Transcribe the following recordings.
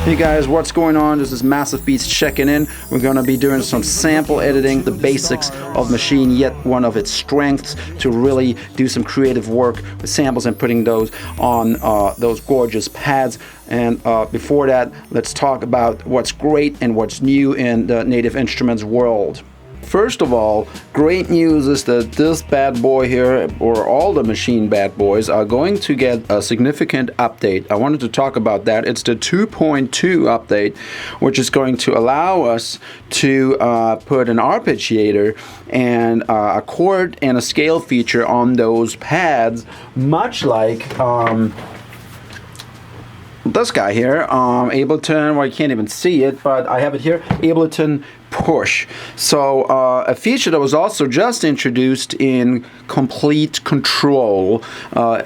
Hey guys, what's going on? This is Massivebeatz checking in. We're going to be doing some sample editing, the basics of Maschine, yet one of its strengths to really do some creative work with samples and putting those on those gorgeous pads. And before that, let's talk about what's great and what's new in the Native Instruments world. First of all, great news is that this bad boy here, or all the Maschine bad boys, are going to get a significant update. I wanted to talk about that. It's the 2.2 update, which is going to allow us to put an arpeggiator and a chord and a scale feature on those pads, much like this guy here, Ableton. Well, you can't even see it, but I have it here, Ableton Push. So a feature that was also just introduced in Komplete Kontrol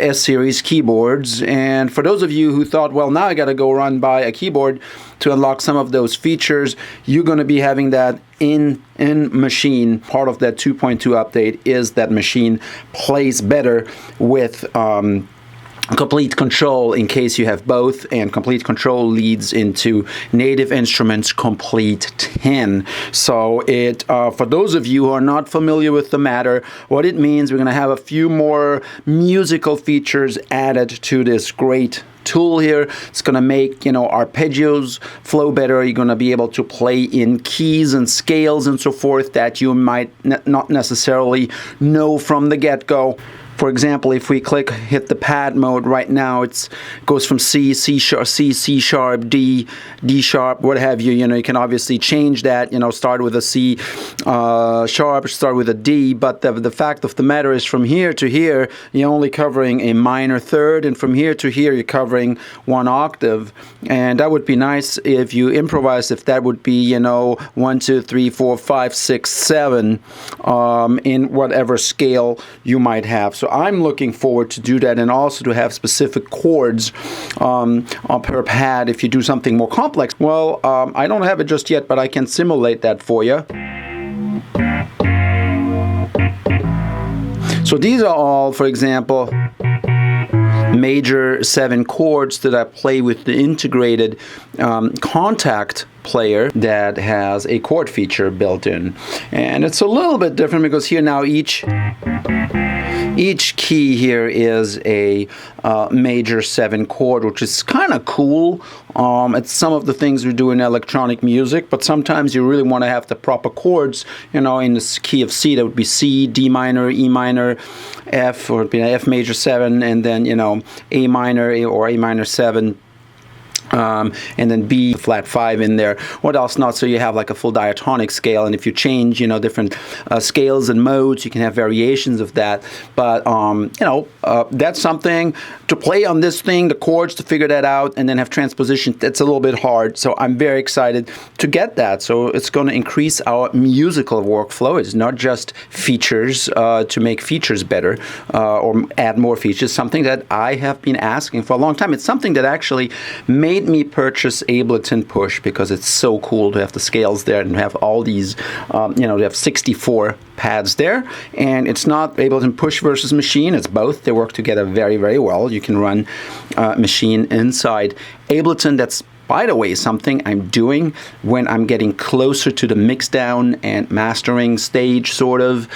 S-series keyboards. And for those of you who thought, well, now I got to go run by a keyboard to unlock some of those features, you're going to be having that in Maschine. Part of that 2.2 update is that Maschine plays better with Complete Control in case you have both, and Complete Control leads into Native Instruments Complete 10. So it, for those of you who are not familiar with the matter, what it means, we're going to have a few more musical features added to this great tool here. It's going to make, arpeggios flow better. You're going to be able to play in keys and scales and so forth that you might not necessarily know from the get-go. For example, if we hit the pad mode right now, it goes from C, C sharp, C sharp, D sharp, what have you. You can obviously change that. Start with a C sharp, start with a D. But the fact of the matter is, from here to here, you're only covering a minor third, and from here to here, you're covering one octave. And that would be nice if you improvise. If that would be, 1, 2, 3, 4, 5, 6, 7, in whatever scale you might have. So I'm looking forward to do that, and also to have specific chords per pad if you do something more complex. Well, I don't have it just yet, but I can simulate that for you. So these are all, for example, major 7 chords that I play with the integrated contact player that has a chord feature built in. And it's a little bit different because here now each key here is a major 7 chord, which is kind of cool. It's some of the things we do in electronic music, but sometimes you really want to have the proper chords, in the key of C. That would be C, D minor, E minor, F, or it'd be F major 7, and then, A minor or A minor 7. And then B flat 5 in there. What else not? So you have like a full diatonic scale, and if you change, different scales and modes, you can have variations of that. But that's something to play on this thing, the chords, to figure that out, and then have transposition. That's a little bit hard. So I'm very excited to get that. So it's going to increase our musical workflow. It's not just features to make features better or add more features. Something that I have been asking for a long time. It's something that actually made me purchase Ableton Push, because it's so cool to have the scales there and have all these, they have 64 pads there. And it's not Ableton Push versus Maschine, it's both. They work together very, very well. You can run Maschine inside Ableton. That's, by the way, something I'm doing when I'm getting closer to the mixdown and mastering stage, sort of.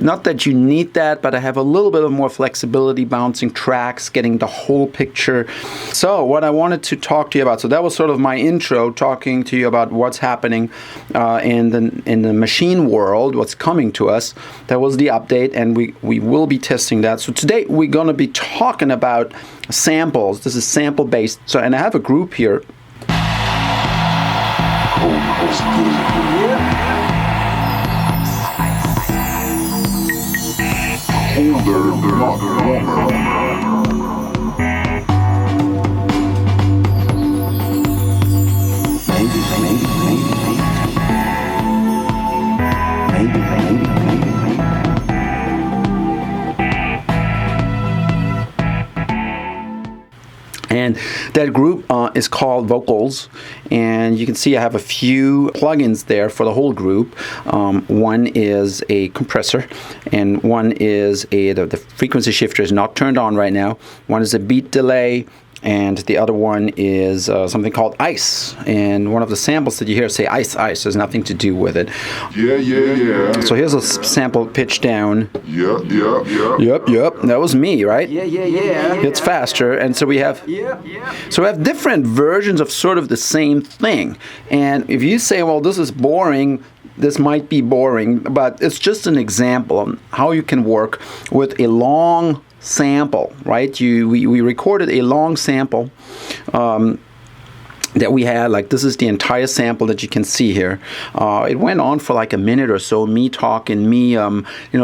Not that you need that, but I have a little bit of more flexibility, bouncing tracks, getting the whole picture. So what I wanted to talk to you about, so that was sort of my intro, talking to you about what's happening in the Maschine world, what's coming to us. That was the update, and we will be testing that. So today we're going to be talking about samples. This is sample based. So, and I have a group here. And that group is called Vocals, and you can see I have a few plugins there for the whole group. One is a compressor, and one is the frequency shifter is not turned on right now. One is a beat delay, and the other one is something called ice. And one of the samples that you hear say ice, ice, has nothing to do with it. Yeah. So here's a sample pitch down. Yep. Yep. That was me, right? Yeah. It's faster, and so we have different versions of sort of the same thing. And if you say, well, this is boring, this might be boring, but it's just an example of how you can work with a long sample, right? We recorded a long sample that we had, like this is the entire sample that you can see here. It went on for like a minute or so, me talking, me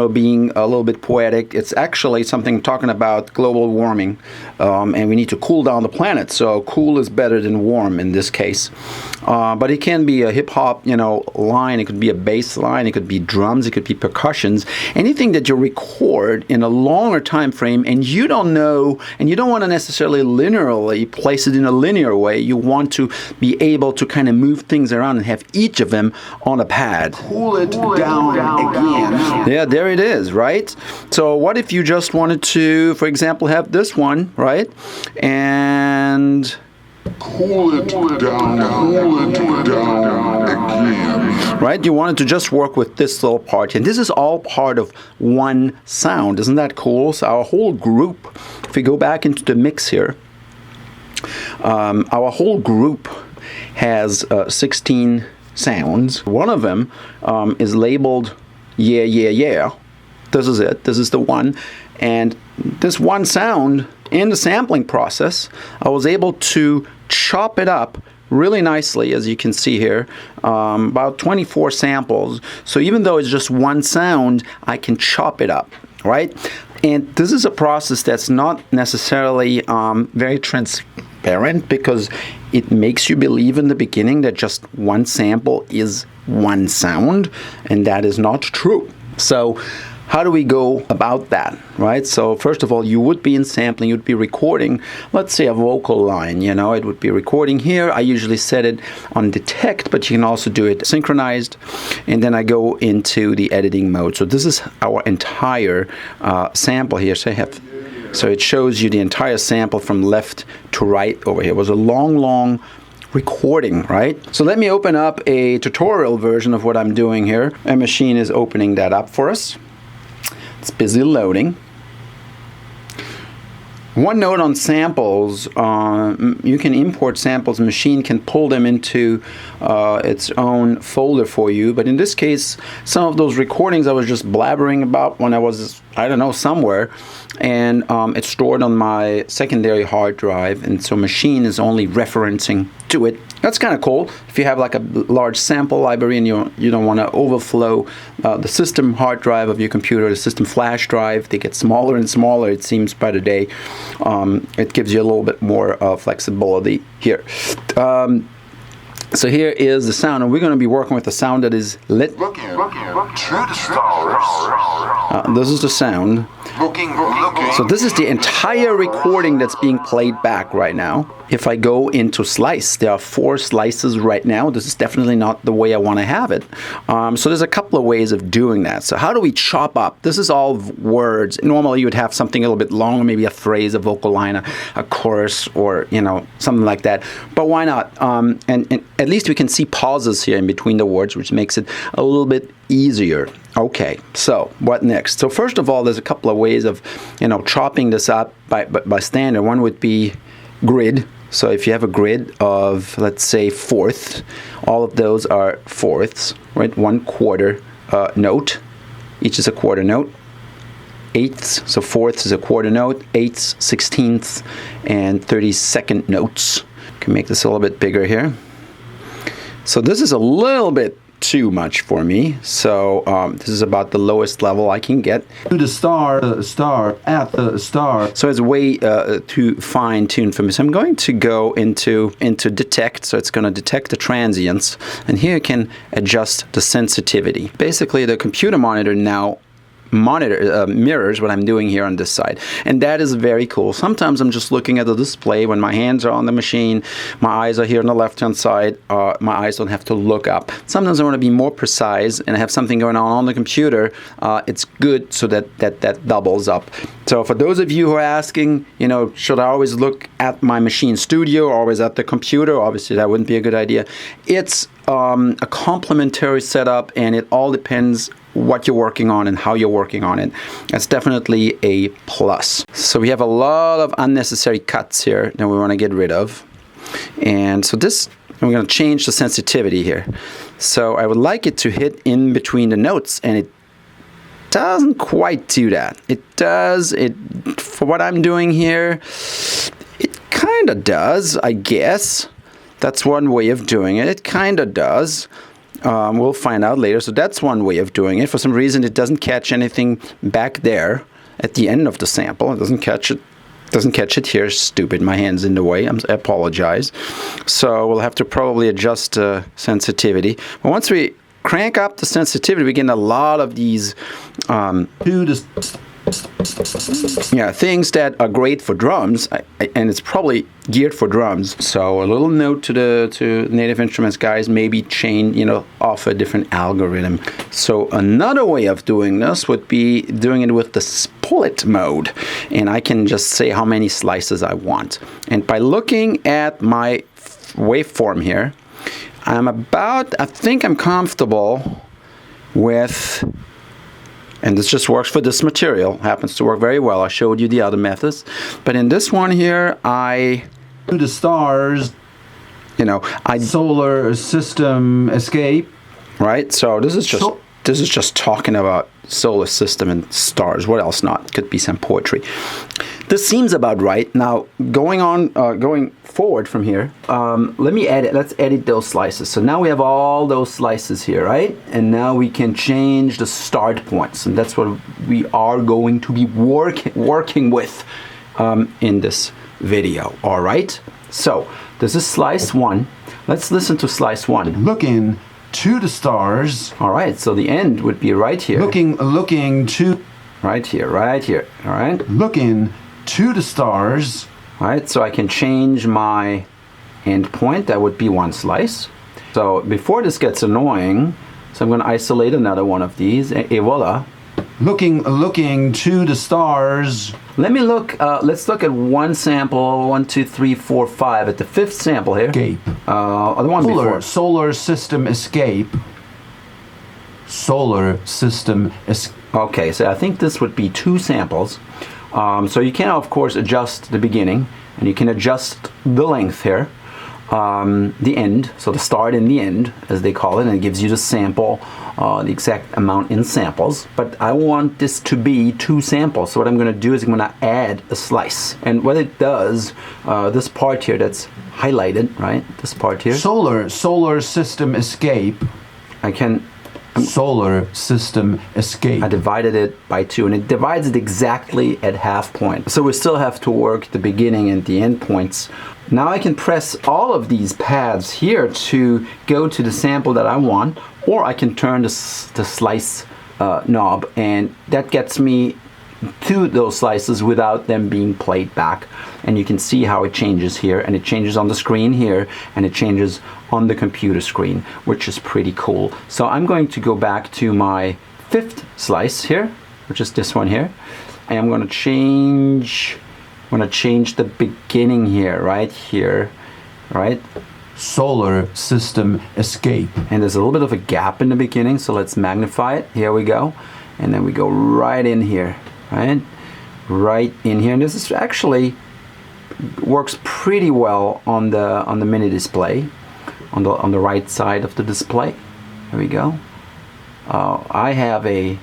being a little bit poetic. It's actually something talking about global warming, and we need to cool down the planet, so cool is better than warm in this case. But it can be a hip-hop line, it could be a bass line, it could be drums, it could be percussions, anything that you record in a longer time frame, and you don't know, and you don't want to necessarily linearly place it in a linear way. You want to be able to kind of move things around and have each of them on a pad. Cool it down again. Yeah, there it is, right? So what if you just wanted to, for example, have this one, right? And Cool it down again. right? You wanted to just work with this little part, and this is all part of one sound. Isn't that cool? So our whole group, if we go back into the mix here, our whole group has 16 sounds. One of them is labeled yeah. This is it. This is the one. And this one sound, in the sampling process, I was able to chop it up really nicely, as you can see here, about 24 samples. So even though it's just one sound, I can chop it up, right? And this is a process that's not necessarily very transparent, because it makes you believe in the beginning that just one sample is one sound, and that is not true. So how do we go about that, right? So first of all, you would be in sampling, you'd be recording, let's say a vocal line, it would be recording here. I usually set it on detect, but you can also do it synchronized. And then I go into the editing mode. So this is our entire sample here. So it shows you the entire sample from left to right over here. It was a long recording, right? So let me open up a tutorial version of what I'm doing here. And Maschine is opening that up for us. It's busy loading. One note on samples, you can import samples. Maschine can pull them into its own folder for you. But in this case, some of those recordings I was just blabbering about when I was, somewhere. And it's stored on my secondary hard drive. And so Maschine is only referencing to it. That's kind of cool. If you have like a large sample library and you don't want to overflow the system hard drive of your computer, the system flash drive, they get smaller and smaller, it seems, by the day. It gives you a little bit more flexibility here. So here is the sound, and we're going to be working with the sound that is lit. Looking to the stars. This is the sound. Looking. So this is the entire recording that's being played back right now. If I go into slice, there are 4 slices right now. This is definitely not the way I want to have it. So there's a couple of ways of doing that. So how do we chop up? This is all words. Normally you would have something a little bit longer, maybe a phrase, a vocal line, a chorus, or something like that. But why not? And at least we can see pauses here in between the words, which makes it a little bit easier. Okay, so what next? So first of all, there's a couple of ways of chopping this up by standard. One would be grid. So if you have a grid of, let's say, fourths, all of those are fourths, right? 1/4 note. Each is a quarter note. Eighths, so fourths is a quarter note. Eighths, 16ths, and 32nd notes. Can make this a little bit bigger here. So this is a little bit too much for me, so this is about the lowest level I can get. To the star, at the star. So it's way too fine-tuned for me. So I'm going to go into detect, so it's going to detect the transients, and here you can adjust the sensitivity. Basically, the computer monitor now monitor mirrors what I'm doing here on this side, and that is very cool. Sometimes I'm just looking at the display when my hands are on the machine, my eyes are here on the left hand side, my eyes don't have to look up. Sometimes I want to be more precise and have something going on the computer. It's good so that doubles up. So for those of you who are asking, you know, should I always look at my machine studio or always at the computer? Obviously that wouldn't be a good idea. It's a complementary setup, and it all depends what you're working on and how you're working on it. That's definitely a plus. So we have a lot of unnecessary cuts here that we want to get rid of. And so this, we're going to change the sensitivity here. So I would like it to hit in between the notes, and it doesn't quite do that. It does, for what I'm doing here, it kind of does, I guess. That's one way of doing it. It kind of does. We'll find out later. So that's one way of doing it. For some reason, it doesn't catch anything back there at the end of the sample. It doesn't catch it. Doesn't catch it here. Stupid. My hand's in the way. I apologize. So we'll have to probably adjust the sensitivity. But once we crank up the sensitivity, we get a lot of these things that are great for drums, and it's probably geared for drums. So a little note to Native Instruments guys, maybe change, off a different algorithm. So another way of doing this would be doing it with the split mode, and I can just say how many slices I want. And by looking at my waveform here, I think I'm comfortable with, and this just works for this material, happens to work very well. I showed you the other methods, but in this one here, To the stars, solar system escape. Right. So this is just talking about solar system and stars. What else not? Could be some poetry. This seems about right. Now going forward from here, let's edit those slices. So now we have all those slices here, right? And now we can change the start points, and that's what we are going to be working with in this video. All right. So this is slice 1. Let's listen to slice 1. Looking to the stars. All right. So the end would be right here. Looking to. Right here. All right. Looking to the stars. All right, so I can change my end point. That would be one slice. So before this gets annoying, so I'm going to isolate another one of these. Et voila. Looking to the stars. Let's look at one sample. 1, 2, 3, 4, 5. At the 5th sample here. Escape. The one before. Solar system escape. Solar system escape. Okay, so I think this would be 2 samples. So you can, of course, adjust the beginning, and you can adjust the length here, the end, so the start and the end, as they call it, and it gives you the sample, the exact amount in samples. But I want this to be 2 samples, so what I'm going to do is I'm going to add a slice. And what it does, this part here that's highlighted, right, this part here. Solar system escape. Solar system escape. I divided it by 2, and it divides it exactly at half point. So we still have to work the beginning and the end points. Now I can press all of these pads here to go to the sample that I want, or I can turn the slice knob, and that gets me to those slices without them being played back. And you can see how it changes here, and it changes on the screen here, and it changes on the computer screen, which is pretty cool. So I'm going to go back to my 5th slice here, which is this one here, and I'm going to change the beginning here, right here, right? Solar system escape. And there's a little bit of a gap in the beginning, so let's magnify it. Here we go, and then we go right in here, right in here. And this is actually works pretty well on the mini display, on the right side of the display. There we go. I have a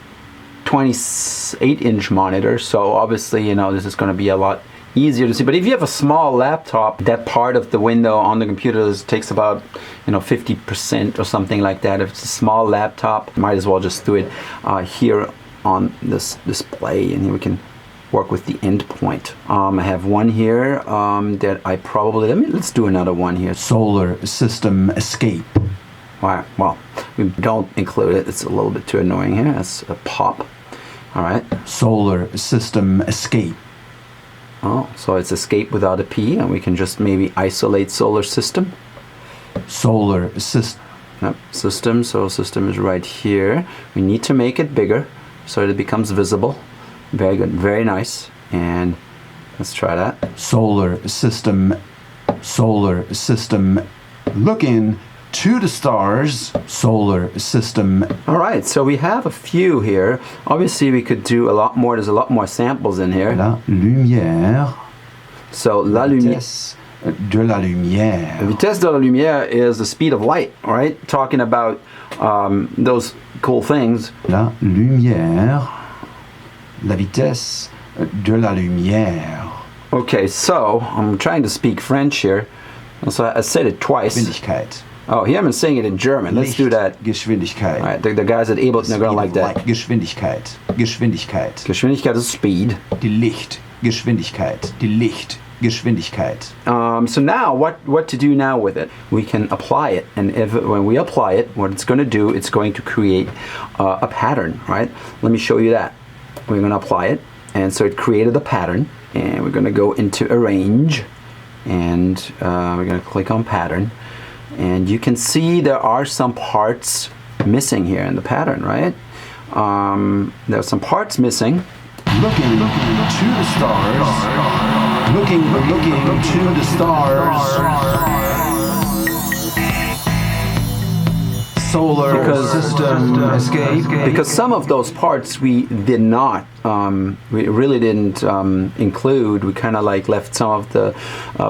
28-inch monitor, so obviously this is going to be a lot easier to see. But if you have a small laptop, that part of the window on the computer takes about 50% or something like that. If it's a small laptop, might as well just do it here on this display, and here we can work with the end point. I have one here that I probably, let's do another one here. Solar system escape. All right, well, we don't include it. It's a little bit too annoying here. That's a pop. All right. Solar system escape. Oh, so it's escape without a P, and we can just maybe isolate solar system. Solar system. Yep, system. So system is right here. We need to make it bigger so that it becomes visible. Very good. Very nice. And let's try that. Solar system. Solar system. Looking to the stars. Solar system. All right, so we have a few here. Obviously, we could do a lot more. There's a lot more samples in here. La lumière. So, la lumière. Vitesse de la lumière. The vitesse de la lumière is the speed of light, all right? Talking about those cool things. La lumière. La vitesse de la lumière. Okay, so I'm trying to speak French here. So I said it twice. Geschwindigkeit. Oh, here I'm saying it in German. Let's do that. Geschwindigkeit. All right, the guys at Ableton, they're going to like that. Geschwindigkeit. Geschwindigkeit. Geschwindigkeit is speed. Die Lichtgeschwindigkeit. Die Lichtgeschwindigkeit. So now, what to do now with it? We can apply it, and when we apply it, what it's going to do, it's going to create a pattern, right? Let me show you that. We're going to apply it, and so it created a pattern, and we're going to go into Arrange, and we're going to click on Pattern, and you can see there are some parts missing here in the pattern, right? There are some parts missing. Looking to the stars. Looking to the stars. Solar system escape. Because some of those parts we did not, we really didn't include. We kind of like left some of the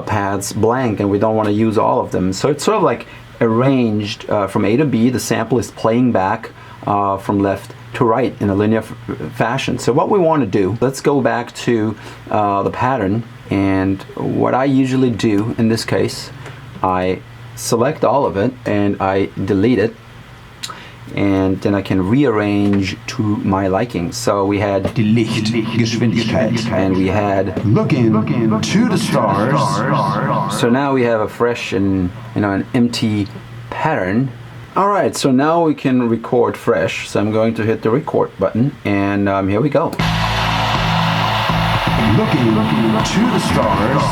pads blank, and we don't want to use all of them. So it's sort of like arranged from A to B. The sample is playing back from left to right in a linear fashion. So what we want to do, let's go back to the pattern, and what I usually do in this case, I select all of it and I delete it, and then I can rearrange to my liking. So we had Die Lichtgeschwindigkeit. and we had Looking to the stars. so now we have a fresh and an empty pattern. All right, so now we can record fresh. So I'm going to hit the record button, and here we go. Looking to the stars.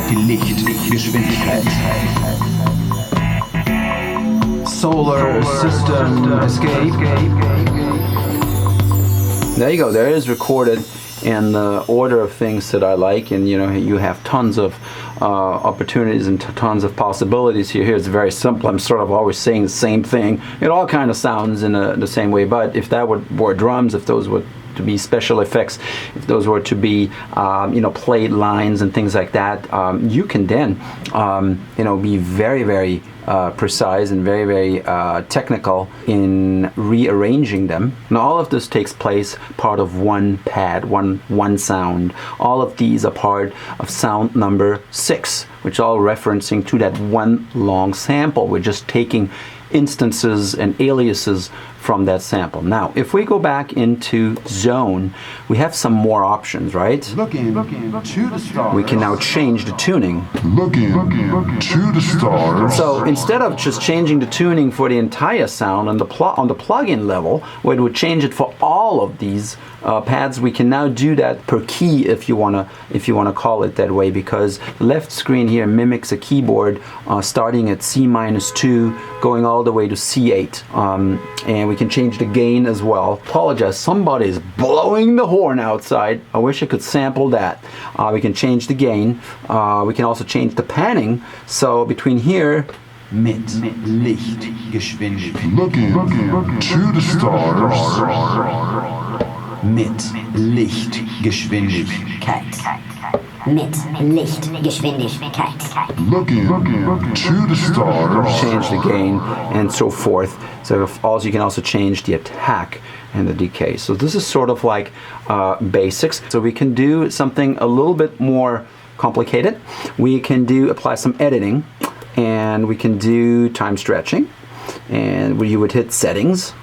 Die Lichtgeschwindigkeit. Solar system escape. There you go. There it is recorded in the order of things that I like, and you have tons of opportunities and tons of possibilities here. Here it's very simple. I'm sort of always saying the same thing. It all kind of sounds in the same way, but if that were drums, if those were to be special effects, if those were to be played lines and things like that, you can then be very, very precise and very, very technical in rearranging them. Now all of this takes place part of one pad, one sound. All of these are part of sound number 6, which are all referencing to that one long sample. We're just taking instances and aliases from that sample. Now, if we go back into zone, we have some more options, right? Looking to the stars. We can now change the tuning. Looking to the stars. So instead of just changing the tuning for the entire sound on the plugin level, where it would change it for all of these pads, we can now do that per key if you wanna call it that way, because the left screen here mimics a keyboard starting at C-2, going all the way to C8, and we can change the gain as well. Apologize, somebody's blowing the horn outside. I wish I could sample that. We can change the gain. We can also change the panning. So between here, Mit Lichtgeschwindigkeit. Looking to the stars. Mit Lichtgeschwindigkeit. Mit Lichtgeschwindigkeit. Looking to the stars. change the gain and so forth. So also you can also change the attack and the decay. So this is sort of like basics. So we can do something a little bit more complicated. We can apply some editing, and we can do time stretching, and where you would hit settings.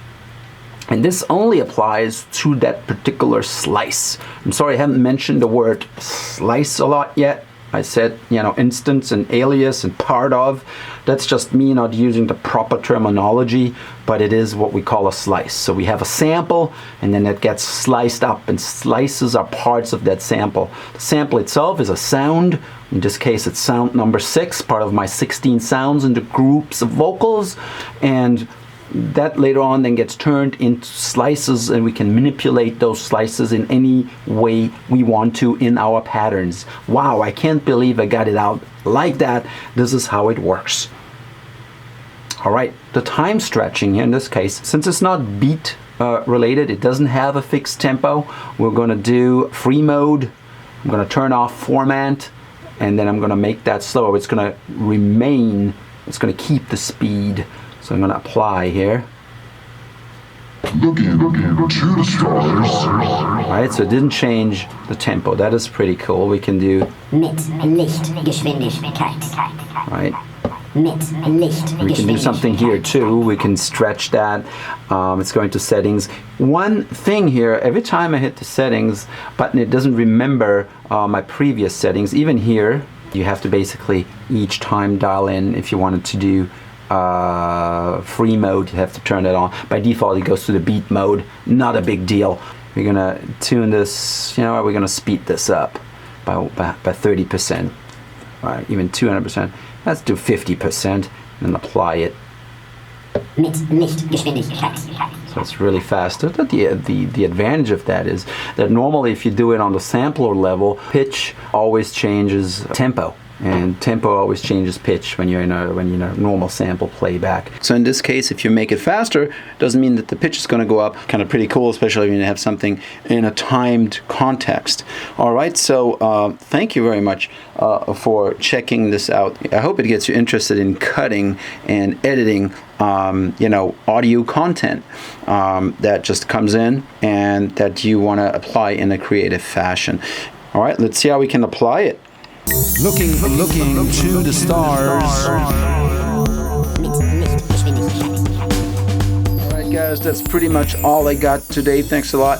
And this only applies to that particular slice. I'm sorry I haven't mentioned the word slice a lot yet. I said, instance and alias and part of. That's just me not using the proper terminology, but it is what we call a slice. So we have a sample, and then it gets sliced up, and slices are parts of that sample. The sample itself is a sound. In this case, it's sound number 6, part of my 16 sounds into groups of vocals, and that later on then gets turned into slices, and we can manipulate those slices in any way we want to in our patterns. Wow, I can't believe I got it out like that. This is how it works. All right, the time stretching here in this case, since it's not beat related, it doesn't have a fixed tempo, we're going to do free mode. I'm going to turn off format, and then I'm going to make that slower. It's going to remain, it's going to keep the speed. So I'm going to apply here. Looking to the stars. Alright, so it didn't change the tempo. That is pretty cool. We can do mit Lichtgeschwindigkeit. Right. Mit Lichtgeschwindigkeit. We can do something here too. We can stretch that. It's going to settings. One thing here, every time I hit the settings button, it doesn't remember my previous settings. Even here, you have to basically each time dial in. If you wanted to do free mode, you have to turn it on. By default, it goes to the beat mode. Not a big deal. We're gonna tune this. You know what? We're gonna speed this up by 30%, even 200%. Let's do 50% and apply it. Mit Lichtgeschwindigkeit. So it's really fast. The advantage of that is that normally if you do it on the sampler level, pitch always changes tempo. And tempo always changes pitch when you're in a normal sample playback. So in this case, if you make it faster, doesn't mean that the pitch is going to go up. Kind of pretty cool, especially when you have something in a timed context. All right, so thank you very much for checking this out. I hope it gets you interested in cutting and editing audio content that just comes in and that you want to apply in a creative fashion. All right, let's see how we can apply it. Looking to the stars. Alright guys, that's pretty much all I got today. Thanks a lot.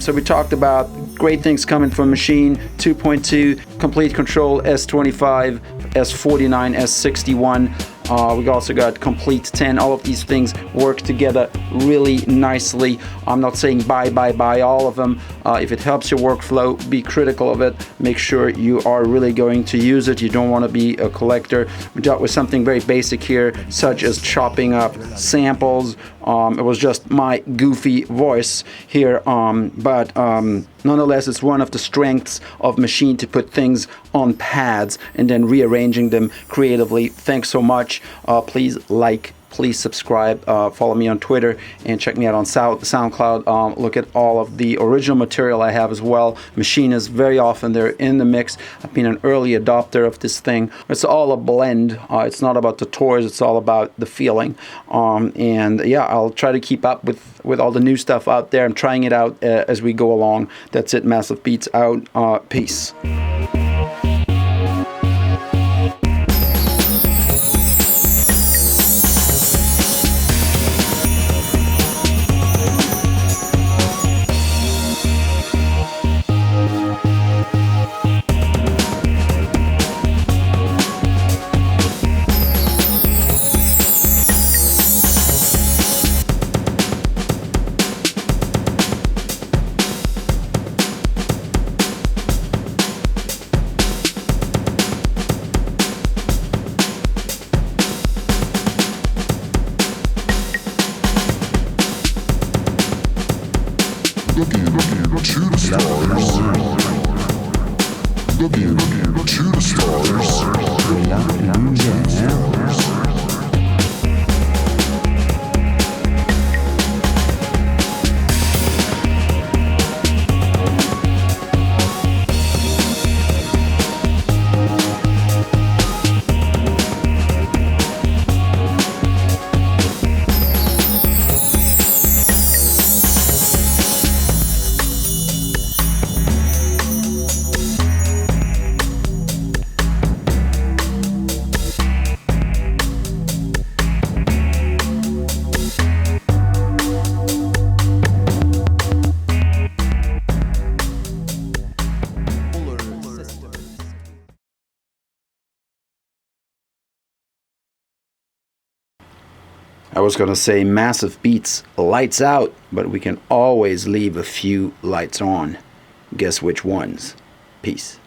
So we talked about great things coming from Maschine 2.2, Komplete Kontrol S25, S49, S61. We also got Komplete 10. All of these things work together really nicely. I'm not saying buy all of them. If it helps your workflow, be critical of it. Make sure you are really going to use it. You don't want to be a collector. We dealt with something very basic here, such as chopping up samples. It was just my goofy voice here, but nonetheless, it's one of the strengths of Maschine to put things on pads and then rearranging them creatively. Thanks so much. Please like, please subscribe, follow me on Twitter, and check me out on SoundCloud. Look at all of the original material I have as well. Maschine is very often there in the mix. I've been an early adopter of this thing. It's all a blend. It's not about the toys, it's all about the feeling. And yeah, I'll try to keep up with all the new stuff out there. I'm trying it out as we go along. That's it, Massivebeatz out. Peace. I was going to say Massivebeatz lights out, but we can always leave a few lights on. Guess which ones? Peace.